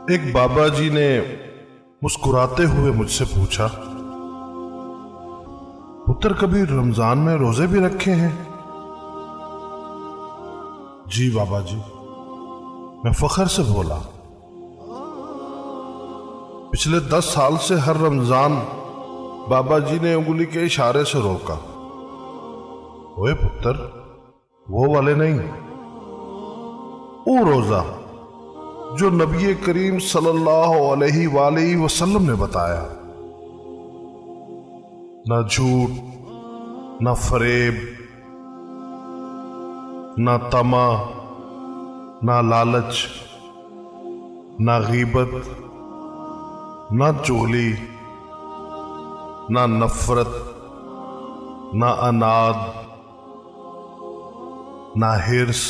एक बाबा जी ने मुस्कुराते हुए मुझसे पूछा, पुत्र कभी रमजान में रोजे भी रखे हैं? जी बाबा जी, मैं फख्र से बोला। पिछले 10 साल से हर रमजान बाबा जी ने उंगली के इशारे से रोका, ओए पुत्र, वो वाले नहीं, वो रोजा जो नबी करीम सल्लल्लाहु अलैहि वसल्लम ने बताया। ना झूठ, ना फरेब, ना तमा, ना लालच, ना गीबत, ना चुगली, ना नफरत, ना अनाद, ना हिर्स,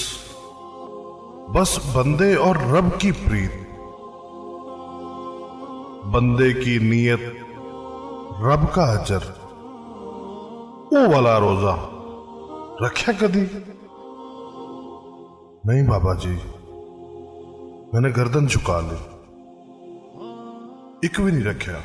बस बंदे और रब की प्रीत। बंदे की नीयत, रब का अजर। वो वाला रोजा रख्या कदी? नहीं बाबा जी, मैंने गर्दन झुका ली, एक भी नहीं रखा।